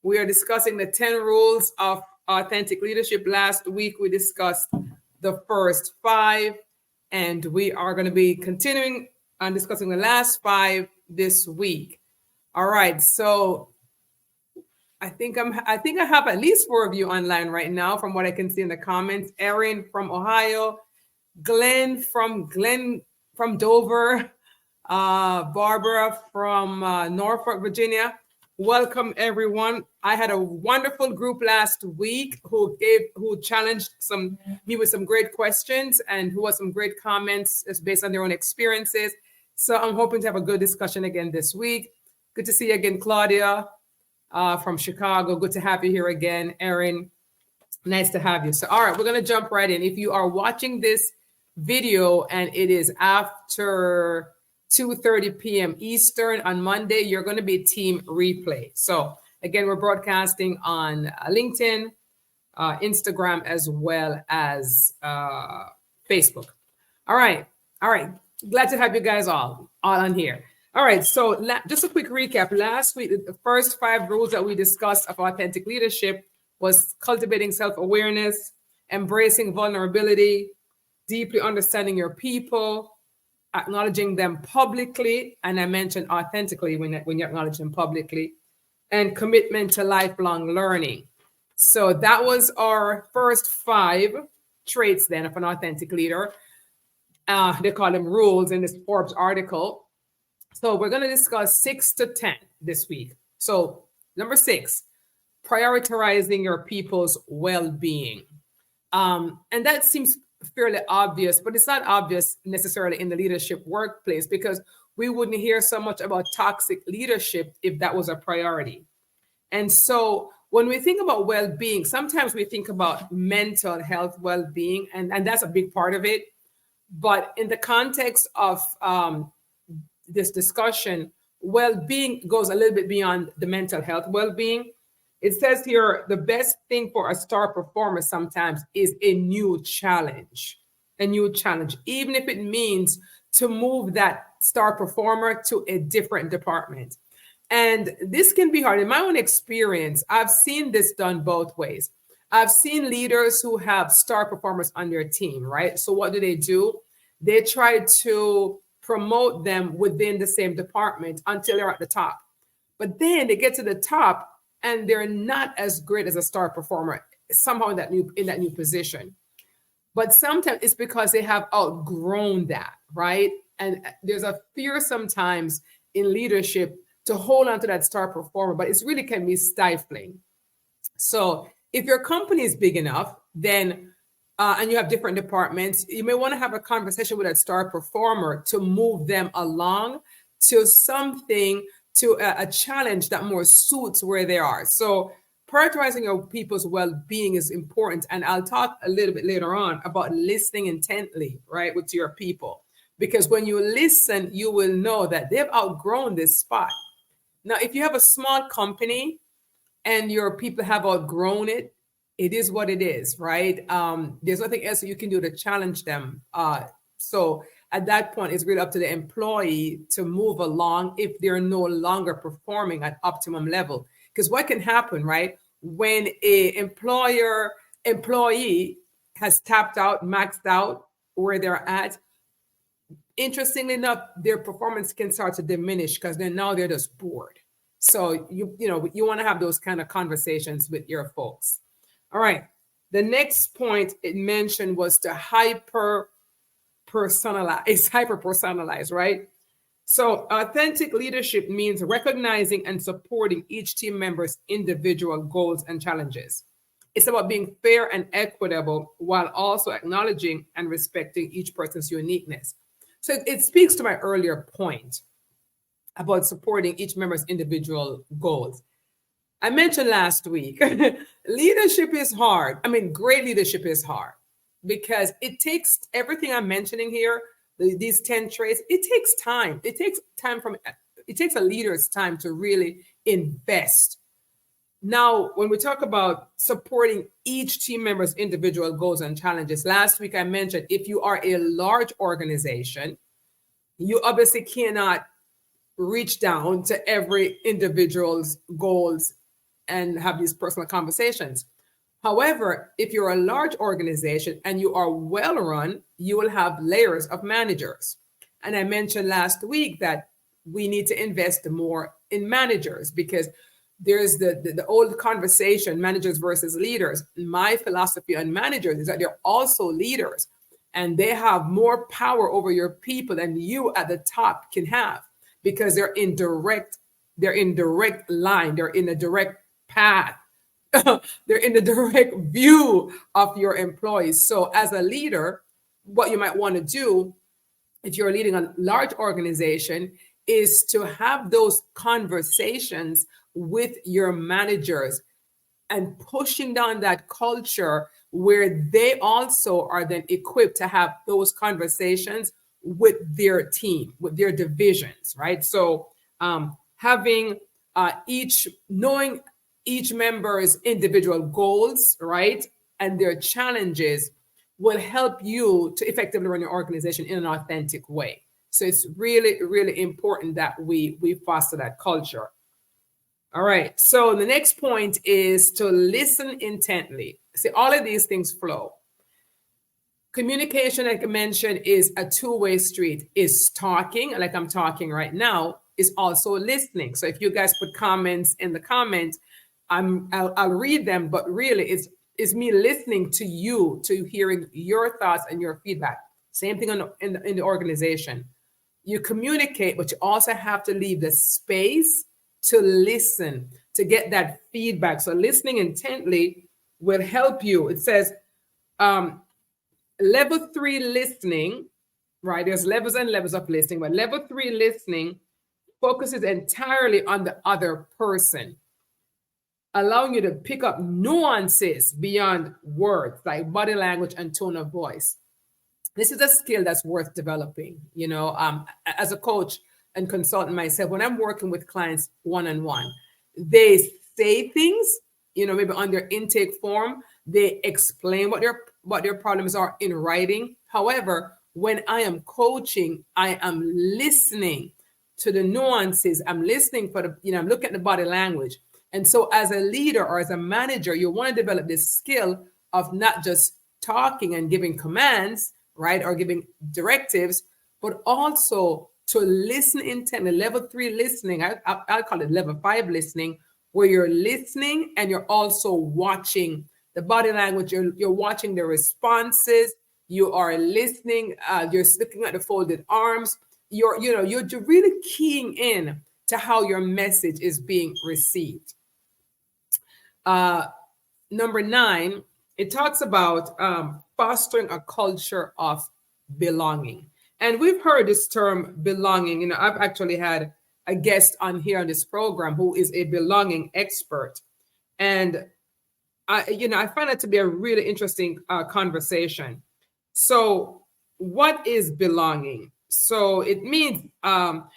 We are discussing the 10 rules of authentic leadership. Last week, we discussed the first 5, and we are going to be continuing on discussing the last 5 this week. All right, so I think I have at least 4 of you online right now from what I can see in the comments. Erin from Ohio, Glenn from Dover, Barbara from Norfolk, Virginia. Welcome everyone. I had a wonderful group last week who challenged me with some great questions and who had some great comments based on their own experiences. So I'm hoping to have a good discussion again this week. Good to see you again, Claudia from Chicago. Good to have you here again, Erin. Nice to have you. So all right, we're going to jump right in. If you are watching this video and it is after 2:30 p.m. Eastern on Monday, you're going to be team replay. So again, we're broadcasting on LinkedIn, Instagram, as well as Facebook. All right. Glad to have you guys all on here. All right. So just a quick recap. Last week, the first 5 rules that we discussed of authentic leadership was cultivating self-awareness, embracing vulnerability, deeply understanding your people, acknowledging them publicly, and I mentioned authentically when you acknowledge them publicly, and commitment to lifelong learning. So that was our first 5 traits then of an authentic leader. They call them rules in this Forbes article. So we're going to discuss 6 to 10 this week. So number 6, prioritizing your people's well-being. And that seems fairly obvious, but it's not obvious necessarily in the leadership workplace because we wouldn't hear so much about toxic leadership if that was a priority. And so when we think about well-being, sometimes we think about mental health well-being, and that's a big part of it. But in the context of this discussion, well-being goes a little bit beyond the mental health well-being. It says here, the best thing for a star performer sometimes is a new challenge, even if it means to move that star performer to a different department. And this can be hard. In my own experience, I've seen this done both ways. I've seen leaders who have star performers on their team, right? So what do? They try to promote them within the same department until they're at the top. But then they get to the top and they're not as great as a star performer somehow in that new position. But sometimes it's because they have outgrown that, right? And there's a fear sometimes in leadership to hold on to that star performer, but it really can be stifling. So if your company is big enough, then and you have different departments, you may want to have a conversation with that star performer to move them along to something, to a challenge that more suits where they are. So prioritizing your people's well-being is important. And I'll talk a little bit later on about listening intently, right, with your people. Because when you listen, you will know that they've outgrown this spot. Now, if you have a small company and your people have outgrown it, it is what it is, right? There's nothing else that you can do to challenge them. So at that point, it's really up to the employee to move along if they're no longer performing at optimum level. Because what can happen, right? When a employee has tapped out, maxed out where they're at, interestingly enough, their performance can start to diminish because they're just bored. So you want to have those kind of conversations with your folks. All right. The next point it mentioned was to hyper-personalize, right? So authentic leadership means recognizing and supporting each team member's individual goals and challenges. It's about being fair and equitable while also acknowledging and respecting each person's uniqueness. So it speaks to my earlier point about supporting each member's individual goals. I mentioned last week, leadership is hard. I mean, great leadership is hard because it takes everything I'm mentioning here, these 10 traits, it takes time. It takes a leader's time to really invest. Now, when we talk about supporting each team member's individual goals and challenges, last week I mentioned if you are a large organization, you obviously cannot reach down to every individual's goals and have these personal conversations. However, if you're a large organization and you are well run, you will have layers of managers. And I mentioned last week that we need to invest more in managers because there's the old conversation, managers versus leaders. My philosophy on managers is that they're also leaders and they have more power over your people than you at the top can have because they're in direct line, they're in a direct path. They're in the direct view of your employees. So as a leader, what you might want to do if you're leading a large organization is to have those conversations with your managers and pushing down that culture where they also are then equipped to have those conversations with their team, with their divisions, right? So having knowing each member's individual goals, right, and their challenges will help you to effectively run your organization in an authentic way. So it's really, really important that we foster that culture. All right. So the next point is to listen intently. See, all of these things flow. Communication, like I mentioned, is a two-way street. Is talking, like I'm talking right now, is also listening. So if you guys put comments in the comments, I'll read them, but really it's me listening to you, to hearing your thoughts and your feedback. Same thing in the organization. You communicate, but you also have to leave the space to listen, to get that feedback. So listening intently will help you. It says level 3 listening, right? There's levels and levels of listening, but level 3 listening focuses entirely on the other person, allowing you to pick up nuances beyond words like body language and tone of voice. This is a skill that's worth developing. You know, as a coach and consultant myself, when I'm working with clients one-on-one, they say things, you know, maybe on their intake form, they explain what their problems are in writing. However, when I am coaching, I am listening to the nuances. I'm listening for I'm looking at the body language. And so as a leader or as a manager, you want to develop this skill of not just talking and giving commands, right, or giving directives, but also to listen intently. Level 3 listening, I call it level 5 listening, where you're listening and you're also watching the body language. You're watching the responses. You are listening. You're looking at the folded arms. You're really keying in to how your message is being received. Number 9, it talks about fostering a culture of belonging. And we've heard this term belonging. You know, I've actually had a guest on here on this program who is a belonging expert. And I find that to be a really interesting conversation. So what is belonging? So it means,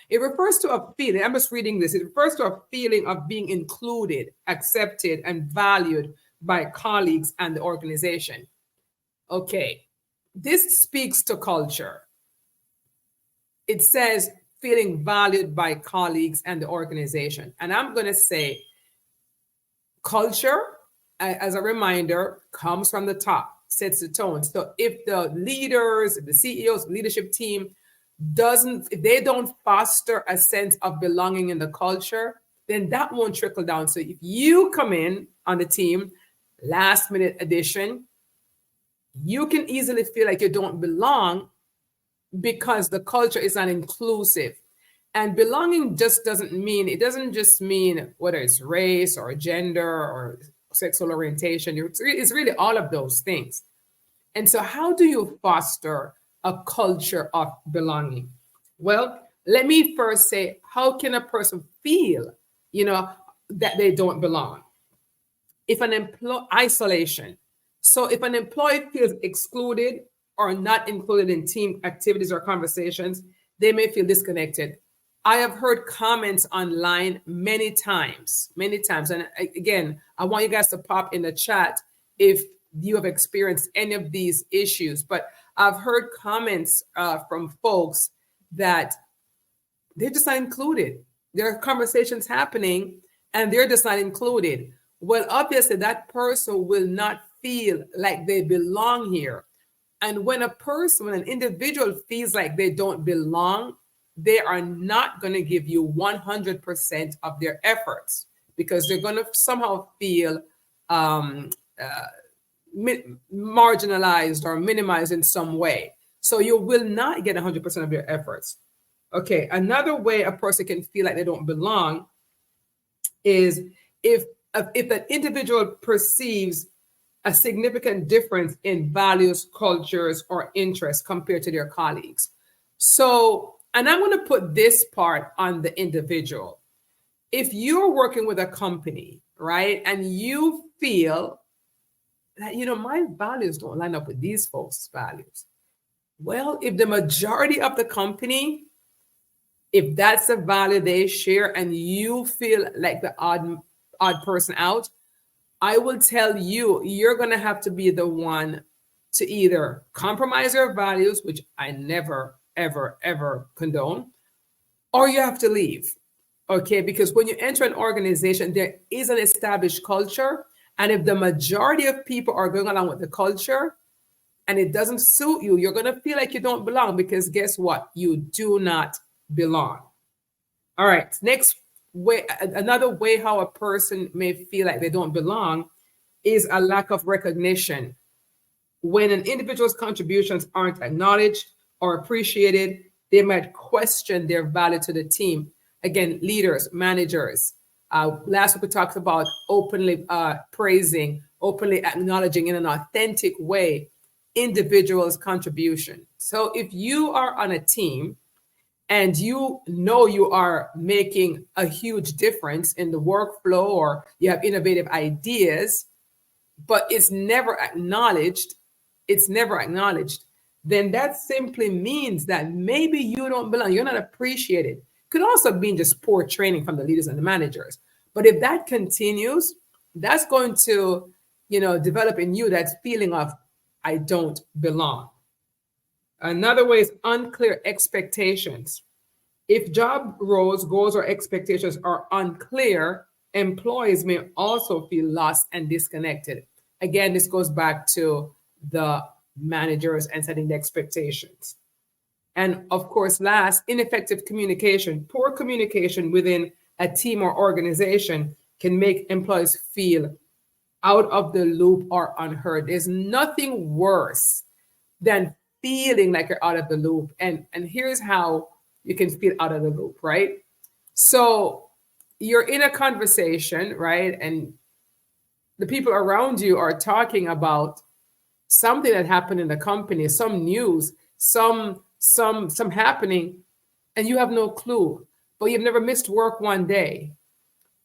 it refers to a feeling. I'm just reading this. It refers to a feeling of being included, accepted, and valued by colleagues and the organization. Okay, this speaks to culture. It says feeling valued by colleagues and the organization. And I'm going to say culture, as a reminder, comes from the top, sets the tone. So if the leaders, the CEOs, leadership team if they don't foster a sense of belonging in the culture, then that won't trickle down. So if you come in on the team, last minute addition, you can easily feel like you don't belong because the culture is not inclusive. And belonging it doesn't just mean whether it's race or gender or sexual orientation. It's really all of those things. And so how do you foster a culture of belonging? Well, let me first say, how can a person feel, that they don't belong? Isolation. So if an employee feels excluded or not included in team activities or conversations, they may feel disconnected. I have heard comments online many times. And again, I want you guys to pop in the chat if you have experienced any of these issues. But I've heard comments from folks that they're just not included. There are conversations happening and they're just not included. Well, obviously, that person will not feel like they belong here. And when when an individual feels like they don't belong, they are not going to give you 100% of their efforts, because they're going to somehow feel um, marginalized or minimized in some way. So you will not get 100% of your efforts. Okay, another way a person can feel like they don't belong is if an individual perceives a significant difference in values, cultures, or interests compared to their colleagues. So, and I'm going to put this part on the individual. If you're working with a company, right, and you feel that, my values don't line up with these folks' values. Well, if the majority of the company, if that's a value they share and you feel like the odd person out, I will tell you, you're going to have to be the one to either compromise your values, which I never, ever, ever condone, or you have to leave. Okay, because when you enter an organization, there is an established culture. And if the majority of people are going along with the culture and it doesn't suit you, you're going to feel like you don't belong, because guess what? You do not belong. All right, next way, another way how a person may feel like they don't belong is a lack of recognition. When an individual's contributions aren't acknowledged or appreciated, they might question their value to the team. Again, leaders, managers. Last week we talked about openly praising, openly acknowledging in an authentic way individuals' contribution. So if you are on a team and you know you are making a huge difference in the workflow, or you have innovative ideas, but it's never acknowledged, then that simply means that maybe you don't belong, you're not appreciated. Could also mean just poor training from the leaders and the managers. But if that continues, that's going to, develop in you that feeling of, I don't belong. Another way is unclear expectations. If job roles, goals, or expectations are unclear, employees may also feel lost and disconnected. Again, this goes back to the managers and setting the expectations. And of course, last, ineffective communication. Poor communication within a team or organization can make employees feel out of the loop or unheard. There's nothing worse than feeling like you're out of the loop. And here's how you can feel out of the loop, right? So you're in a conversation, right? And the people around you are talking about something that happened in the company, some news, some happening, and you have no clue, but you've never missed work one day.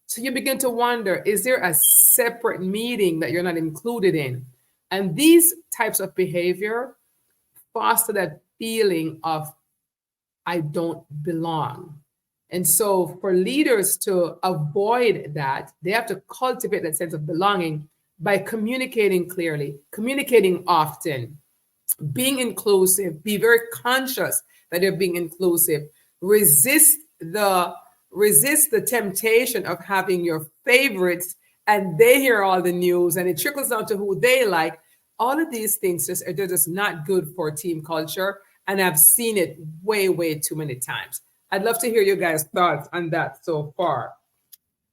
So you begin to wonder, is there a separate meeting that you're not included in? And these types of behavior foster that feeling of, I don't belong. And so for leaders to avoid that, they have to cultivate that sense of belonging by communicating clearly, communicating often, being inclusive, be very conscious that they're being inclusive, resist the temptation of having your favorites and they hear all the news and it trickles down to who they like. All of these things they're just not good for team culture. And I've seen it way, way too many times. I'd love to hear you guys' thoughts on that so far.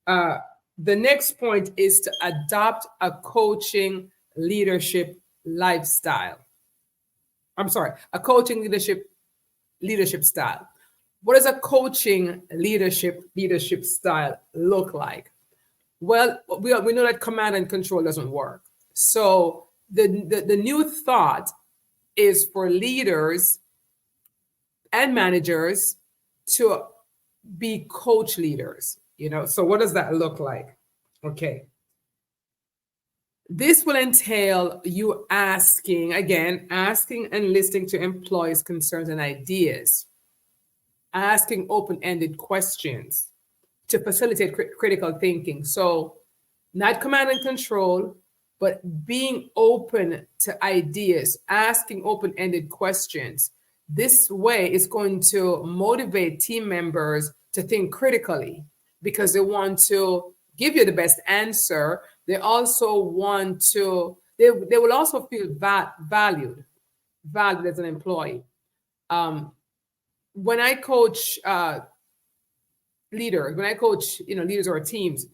The next point is to adopt a coaching leadership lifestyle. A coaching leadership style. What does a coaching leadership style look like? Well, we know that command and control doesn't work. So the new thought is for leaders and managers to be coach leaders, So what does that look like? Okay. This will entail you asking and listening to employees' concerns and ideas, asking open-ended questions to facilitate critical thinking. So not command and control, but being open to ideas, asking open-ended questions. This way is going to motivate team members to think critically because they want to give you the best answer. They also want to, they will also feel valued as an employee. When I coach leaders, when I coach, leaders or teams,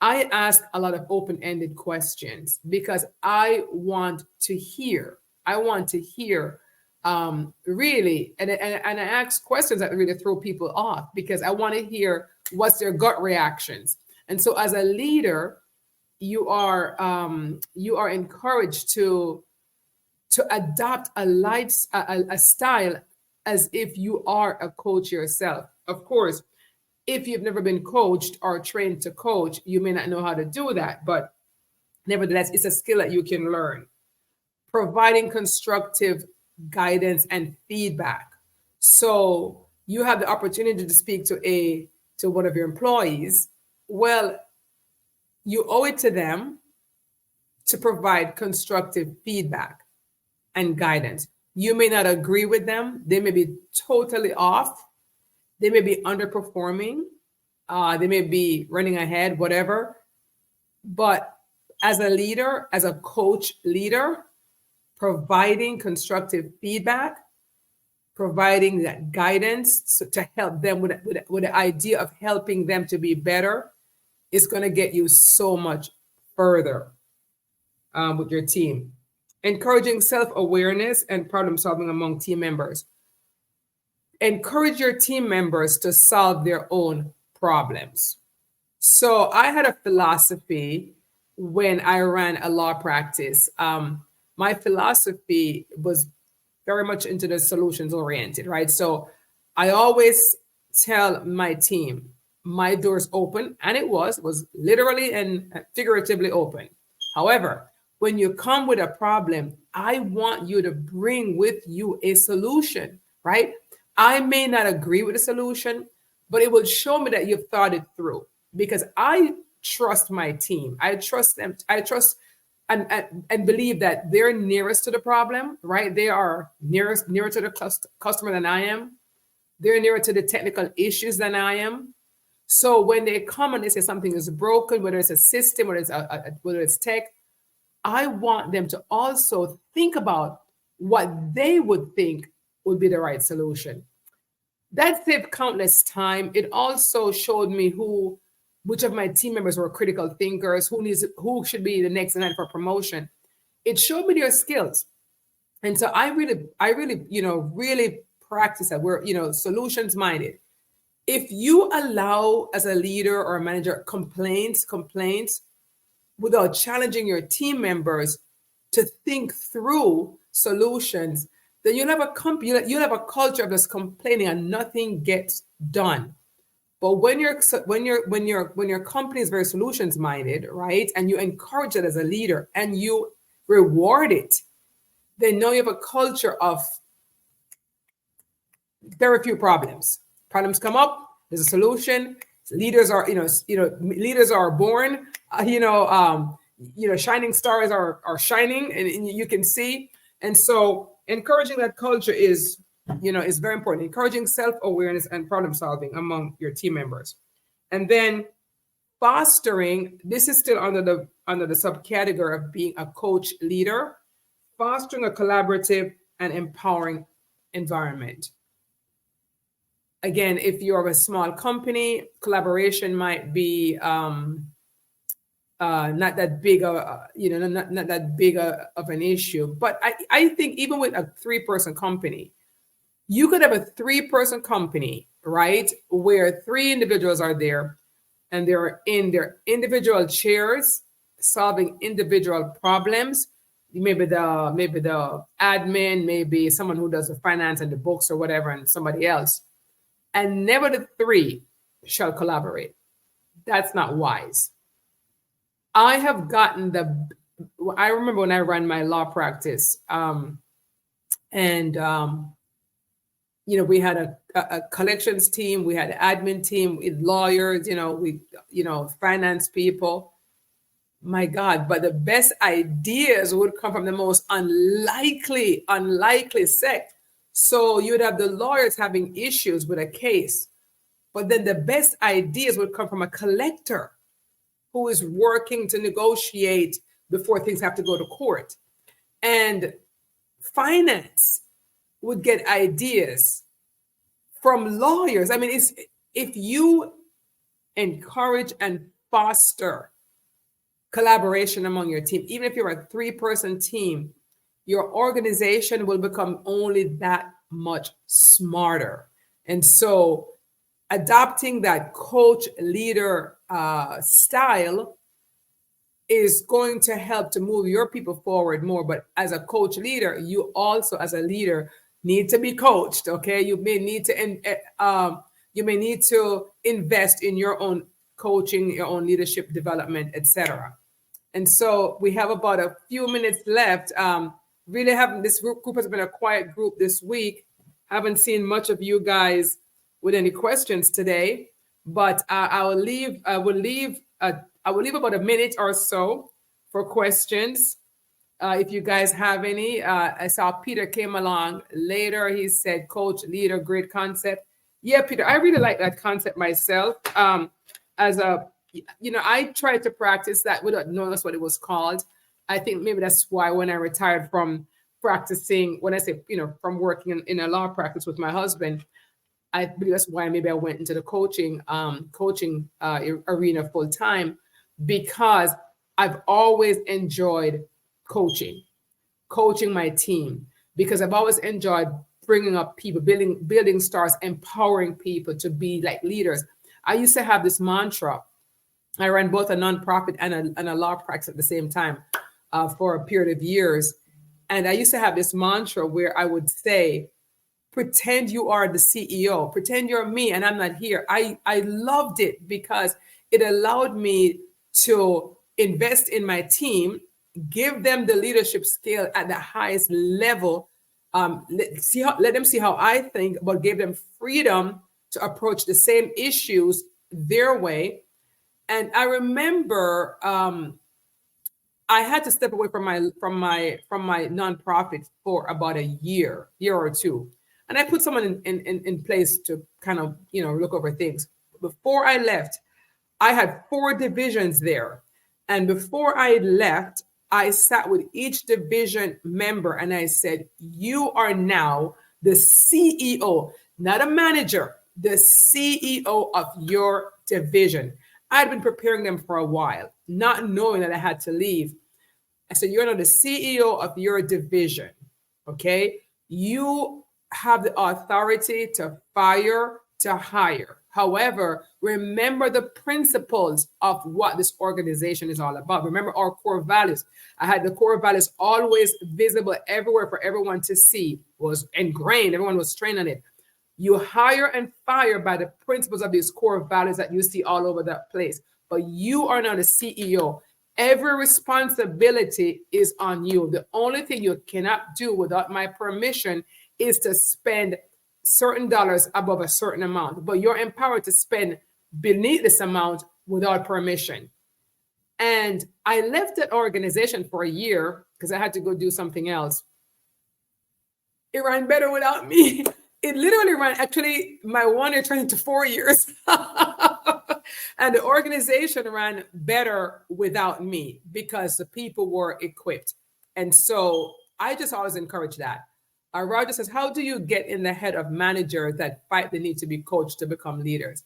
I ask a lot of open-ended questions because I want to hear. Really, and I ask questions that really throw people off because I want to hear what's their gut reactions. And so, as a leader, you are encouraged to adopt a style as if you are a coach yourself. Of course, if you've never been coached or trained to coach, you may not know how to do that, but nevertheless, it's a skill that you can learn. Providing constructive guidance and feedback. So you have the opportunity to speak to one of your employees. Well, you owe it to them to provide constructive feedback and guidance. You may not agree with them. They may be totally off. They may be underperforming. They may be running ahead, whatever. But as a leader, as a coach leader, providing constructive feedback, providing that guidance to help them with the idea of helping them to be better is going to get you so much further with your team. Encouraging self-awareness and problem solving among team members. Encourage your team members to solve their own problems. So I had a philosophy when I ran a law practice. My philosophy was very much into the solutions oriented, right? So I always tell my team, my door's open, and it was literally and figuratively open. However, when you come with a problem, I want you to bring with you a solution, right? I may not agree with the solution, but it will show me that you've thought it through because I trust my team. I trust them. I trust and believe that they're nearest to the problem, right? They are nearer to the customer than I am. They're nearer to the technical issues than I am. So when they come and they say something is broken, whether it's a system, whether it's tech, I want them to also think about what they would think would be the right solution. That saved countless time. It also showed me which of my team members were critical thinkers, who should be the next in line for promotion. It showed me their skills. And so I really, really practice that. We're, solutions minded. If you allow as a leader or a manager complaints without challenging your team members to think through solutions, then you'll have a culture of just complaining and nothing gets done. But when your company is very solutions minded, right, and you encourage it as a leader and you reward it, then now you have a culture of very few problems. Problems come up, there's a solution. Leaders are leaders are born. Shining stars are shining, and you can see. And so encouraging that culture is very important. Encouraging self-awareness and problem solving among your team members. And then fostering, this is still under the subcategory of being a coach leader, fostering a collaborative and empowering environment. Again, if you're a small company, collaboration might be not that big not that big of an issue. But I think even with a 3-person company, you could have a 3-person company, right, where 3 individuals are there and they're in their individual chairs solving individual problems. Maybe the admin, maybe someone who does the finance and the books or whatever, and somebody else. And never the 3 shall collaborate. That's not wise. I have gotten I remember when I ran my law practice, we had a collections team, we had an admin team with lawyers, finance people. My God, but the best ideas would come from the most unlikely sect. So you'd have the lawyers having issues with a case, but then the best ideas would come from a collector. who is working to negotiate before things have to go to court. And finance would get ideas from lawyers. I mean, if you encourage and foster collaboration among your team, even if you're a 3-person team, your organization will become only that much smarter. And so adopting that coach leader style is going to help to move your people forward more. But as a coach leader, you also, as a leader, need to be coached. Okay, you may need to invest in your own coaching, your own leadership development, etc. And so we have about a few minutes left. Really haven't, this group has been a quiet group this week. Haven't seen much of you guys with any questions today, but I will leave about a minute or so for questions. If you guys have any. I saw Peter came along later. He said, coach, leader, great concept. Yeah, Peter, I really like that concept myself. I tried to practice that without knowing that's what it was called. I think maybe that's why when I retired from practicing, when I say, from working in a law practice with my husband, I believe that's why maybe I went into the coaching arena full time, because I've always enjoyed coaching my team, because I've always enjoyed bringing up people, building stars, empowering people to be like leaders. I used to have this mantra. I ran both a nonprofit and a law practice at the same time for a period of years. And I used to have this mantra where I would say, pretend you are the CEO, pretend you're me and I'm not here. I loved it because it allowed me to invest in my team, give them the leadership skill at the highest level, let them see how I think, but give them freedom to approach the same issues their way. And I remember I had to step away from my nonprofit for about a year or two. And I put someone in place to kind of, look over things. Before I left, I had 4 divisions there. And before I left, I sat with each division member and I said, you are now the CEO, not a manager, the CEO of your division. I'd been preparing them for a while, not knowing that I had to leave. I said, you're now the CEO of your division, okay? You have the authority to fire, to hire. However, remember the principles of what this organization is all about. Remember our core values. I had the core values always visible everywhere for everyone to see, was ingrained. Everyone was trained on it. You hire and fire by the principles of these core values that you see all over that place. But you are not a CEO. Every responsibility is on you. The only thing you cannot do without my permission is to spend certain dollars above a certain amount, but you're empowered to spend beneath this amount without permission. And I left that organization for a year because I had to go do something else. It ran better without me. It literally ran, actually, my 1 year turned into 4 years. And the organization ran better without me because the people were equipped. And so I just always encourage that. Roger says, how do you get in the head of managers that fight the need to be coached to become leaders?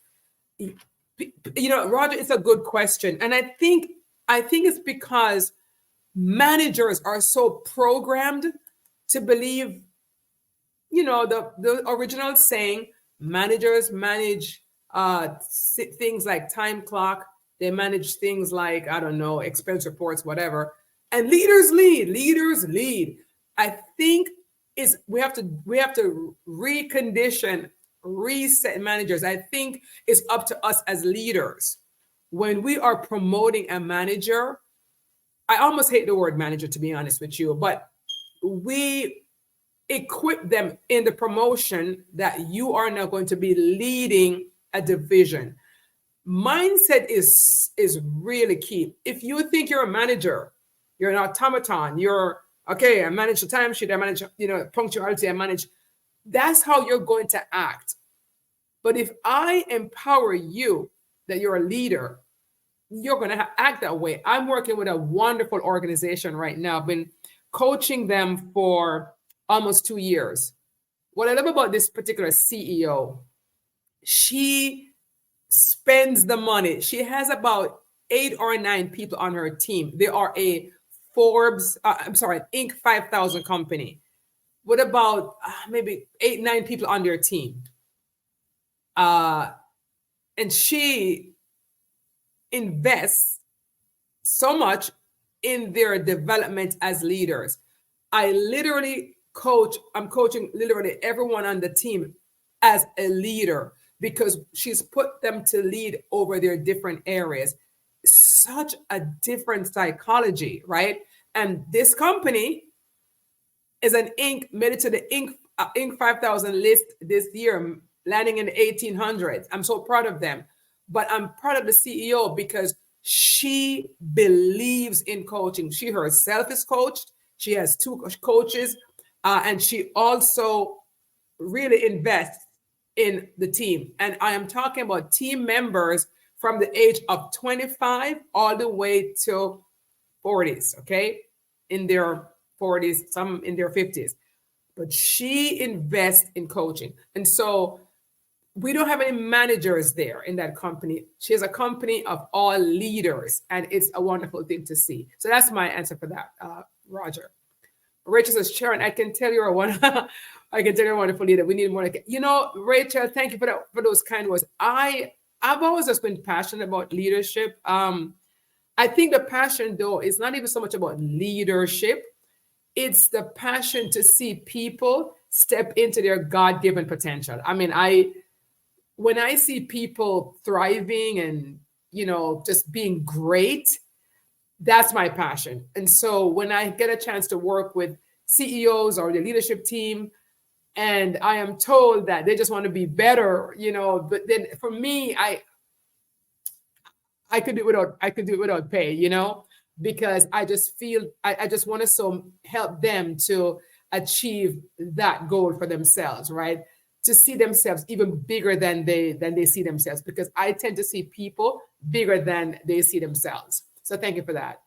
Roger, it's a good question. And I think it's because managers are so programmed to believe, the original saying, managers manage things like time clock. They manage things like, I don't know, expense reports, whatever. And leaders lead. I think we have to recondition, reset managers. I think it's up to us as leaders. When we are promoting a manager, I almost hate the word manager, to be honest with you, but we equip them in the promotion that you are now going to be leading a division. Mindset is really key. If you think you're a manager, you're an automaton, okay, I manage the timesheet, I manage, punctuality, I manage. That's how you're going to act. But if I empower you that you're a leader, you're going to act that way. I'm working with a wonderful organization right now. I've been coaching them for almost 2 years. What I love about this particular CEO, she spends the money. She has about 8 or 9 people on her team. They are a Forbes, Inc. 5,000 company with about maybe 8, 9 people on their team. And she invests so much in their development as leaders. I'm coaching literally everyone on the team as a leader because she's put them to lead over their different areas. Such a different psychology, right? And this company is made it to the Inc. 5,000 list this year, landing in the 1800s. I'm so proud of them. But I'm proud of the CEO because she believes in coaching. She herself is coached. She has 2 coaches, and she also really invests in the team. And I am talking about team members from the age of 25 all the way to 40s, okay? In their 40s, some in their 50s. But she invests in coaching. And so we don't have any managers there in that company. She has a company of all leaders, and it's a wonderful thing to see. So that's my answer for that, Roger. Rachel says, Sharon, I can tell you're I can tell you're a wonderful leader. We need more. Rachel, thank you for those kind words. I've always just been passionate about leadership. I think the passion, though, is not even so much about leadership. It's the passion to see people step into their God-given potential. I mean, when I see people thriving and, just being great, that's my passion. And so when I get a chance to work with CEOs or the leadership team, and I am told that they just want to be better, but then for me, I could do it without pay, because I just feel I just want to help them to achieve that goal for themselves, right? To see themselves even bigger than they see themselves, because I tend to see people bigger than they see themselves. So thank you for that.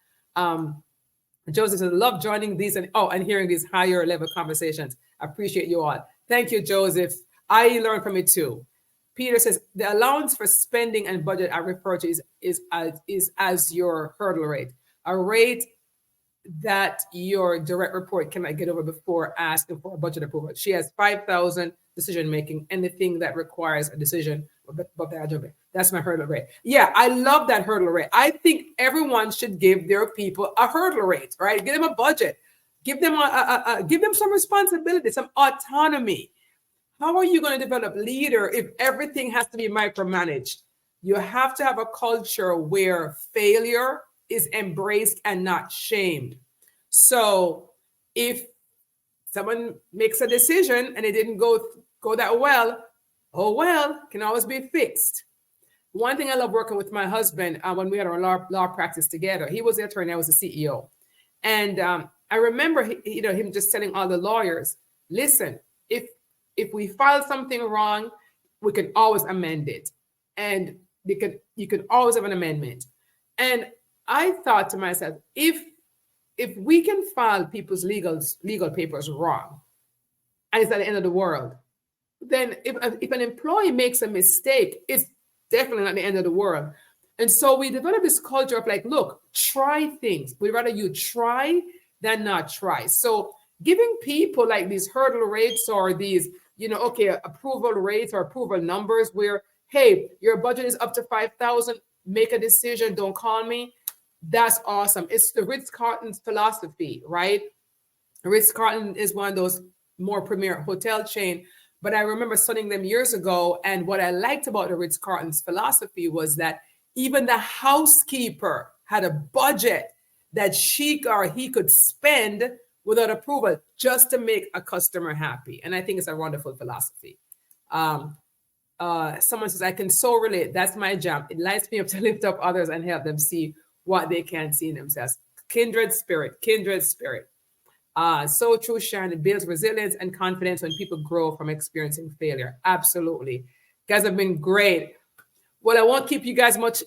Joseph says, love joining these and hearing these higher level conversations. I appreciate you all. Thank you, Joseph. I learned from it too. Peter says, the allowance for spending and budget I refer to is as your hurdle rate, a rate that your direct report cannot get over before asking for a budget approval. She has 5,000 decision making, anything that requires a decision. That's my hurdle rate. Yeah, I love that hurdle rate. I think everyone should give their people a hurdle rate, right? Give them a budget. Give them give them some responsibility, some autonomy. How are you going to develop leader if everything has to be micromanaged? You have to have a culture where failure is embraced and not shamed. So if someone makes a decision and it didn't go that well, can always be fixed. One thing I love working with my husband when we had our law practice together, he was the attorney, I was the CEO. And I remember him just telling all the lawyers, listen, if we file something wrong, we can always amend it. And you could always have an amendment. And I thought to myself, if we can file people's legal papers wrong, and it's at the end of the world, then if an employee makes a mistake, it's definitely not the end of the world. And so we developed this culture of like, look, try things. We'd rather you try than not try. So giving people like these hurdle rates or these, approval rates or approval numbers where, hey, your budget is up to 5,000, make a decision, don't call me. That's awesome. It's the Ritz-Carlton's philosophy, right? Ritz-Carlton is one of those more premier hotel chain, but I remember studying them years ago. And what I liked about the Ritz-Carlton's philosophy was that even the housekeeper had a budget that she or he could spend without approval just to make a customer happy. And I think it's a wonderful philosophy. Someone says, I can so relate. That's my job. It lights me up to lift up others and help them see what they can't see in themselves. Kindred spirit. So true, Sharon. It builds resilience and confidence when people grow from experiencing failure. Absolutely. Guys have been great. Well, I won't keep you guys much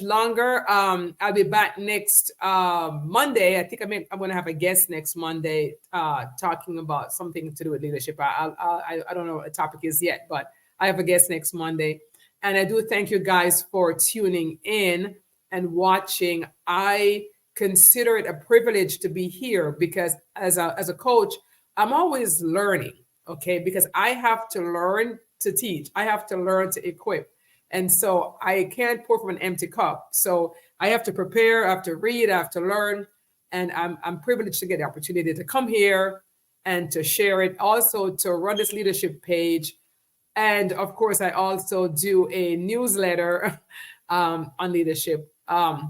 longer. I'll be back next Monday. I think I'm going to have a guest next Monday talking about something to do with leadership. I don't know what the topic is yet, but I have a guest next Monday. And I do thank you guys for tuning in and watching. I consider it a privilege to be here because as a coach, I'm always learning, okay? Because I have to learn to teach. I have to learn to equip. And so I can't pour from an empty cup. So I have to prepare, I have to read, I have to learn. And I'm privileged to get the opportunity to come here and to share it. Also to run this leadership page. And of course, I also do a newsletter on leadership. Let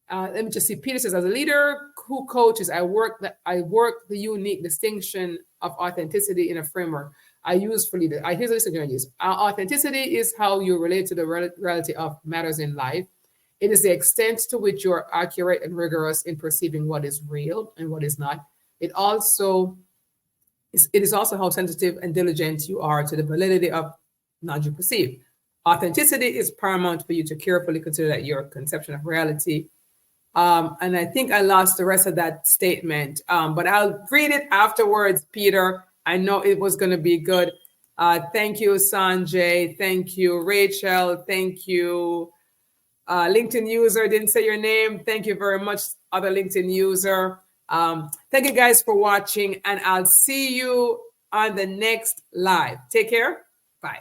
me just see. Peter says, as a leader who coaches, I work the unique distinction of authenticity in a framework I use for leaders. Here's the distinction I use. Authenticity is how you relate to the reality of matters in life. It is the extent to which you are accurate and rigorous in perceiving what is real and what is not. It is also how sensitive and diligent you are to the validity of knowledge you perceive. Authenticity is paramount for you to carefully consider that your conception of reality. And I think I lost the rest of that statement, but I'll read it afterwards, Peter. I know it was going to be good. Thank you, Sanjay. Thank you, Rachel. Thank you, LinkedIn user. Didn't say your name. Thank you very much, other LinkedIn user. Thank you guys for watching, and I'll see you on the next live. Take care. Bye.